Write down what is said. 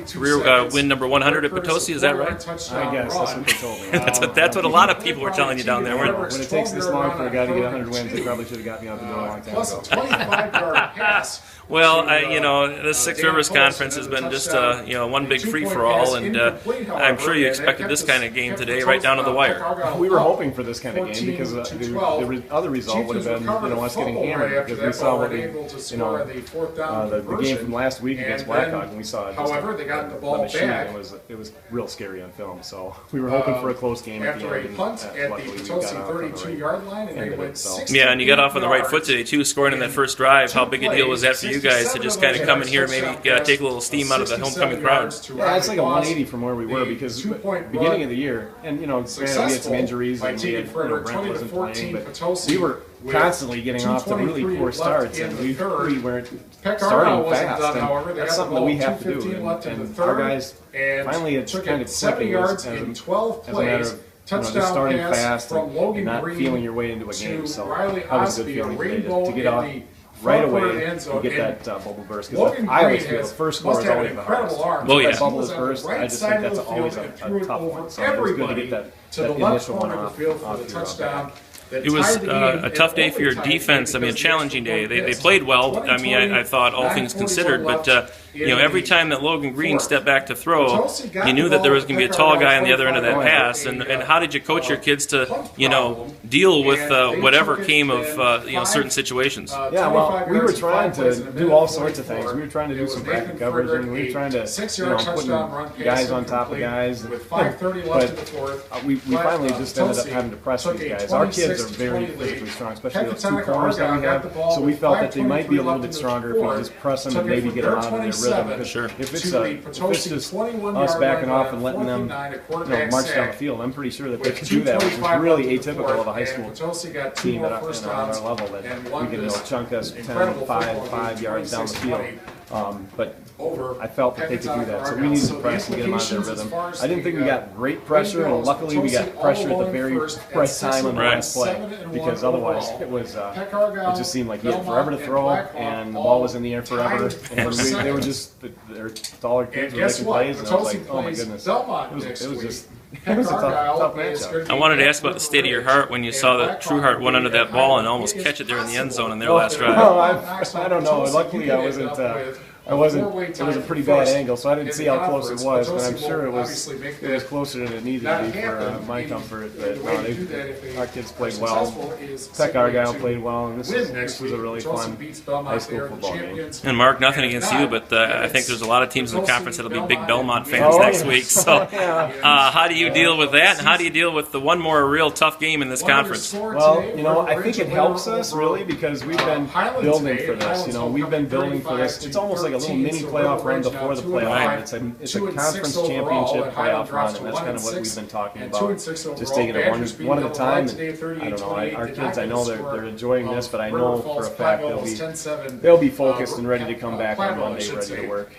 career win number 100 at Potosi. Is that right? I guess that's what they told me. That's what a lot of people were telling you down there. When it takes this long for a guy to get 100 wins, they probably should have got me out the door a long time ago. Plus a 25-yard pass. Well, the Six Rivers Conference has been just one big free-for-all, and I'm sure you expected this kind of game today, right down to the wire. We were hoping for this kind of game because the other result would have been us getting hammered, because we saw what the game from last week against Blackhawk, and we saw just a machine. It was real scary on film. So we were hoping for a close game at the end. Punt at the Potosi 32-yard line, and they went 60. Yeah, and you got off on the right foot today too, scoring in that first drive. How big a deal was that for you guys to just kind of come in here, maybe take a little steam out of the homecoming crowd? Yeah, it's like a 180 from where we were, because beginning of the year, and granted we had some injuries and we had Brent wasn't playing, but we were constantly getting off to really poor starts, and we weren't starting fast, and that's something that we have to do. And our guys finally it's kind of clicking as a matter of just starting fast and not feeling your way into a game. So that was a good feeling today to get off right away and get that bubble burst. Because I always feel the first score is always the hardest. Oh, yeah. That bubble is burst, I just think that's always a tough one. So it was good to get that initial one off here. It was a tough day for your defense. I mean, a challenging day. They played well. I mean, I thought all things considered, but every time that Logan Green stepped back to throw, you knew that there was going to be a tall guy on the other end of that pass. And how did you coach your kids to deal with whatever came of certain situations? Yeah, well, we were trying to do all sorts of things. We were trying to do some bracket coverage, and we were trying to put guys on top of guys. But we finally just ended up having to press these guys. Our kids are very physically strong, especially those two corners that we have. So we felt that they might be a little bit stronger if we just press them and maybe get them out of their rhythm. Because sure. If it's just us backing off and letting them march down the field, I'm pretty sure that they could do that, which is really atypical of a high school team at our level, that we can chunk us 10, 5 yards down the field. But I felt that they could do that, so we needed to press and get them out of their rhythm. I didn't think we got great pressure, and luckily we got pressure at the very right time on the last play, because otherwise it just seemed like he had forever to throw, and the ball was in the air forever, and they were just they're taller kids were making plays, and I was like, oh my goodness, it was a tough matchup. I wanted to ask about the state of your heart when you saw that Trueheart went under that ball and almost catch it there in the end zone in their last drive. No, I don't know. Luckily, I wasn't. It was a pretty bad angle, so I didn't see how close it was, but I'm sure it was closer than it needed to be for my comfort. But no, our kids played well. Peck Argyle played well, and this was a really fun high school football game. And Mark, nothing against you, but I think there's a lot of teams in the conference that'll be big Belmont fans next week. So how do you deal with that, and how do you deal with the one more real tough game in this conference? Well, I think it helps us really, because we've been building for this. We've been building for this. It's almost like a little mini playoff run before the playoff. It's a conference championship playoff run, and that's kind of what we've been talking about. Just taking it one at a time. And I don't know. Our kids, I know they're enjoying this, but I know for a fact they'll be focused and ready to come back on Monday, ready to work.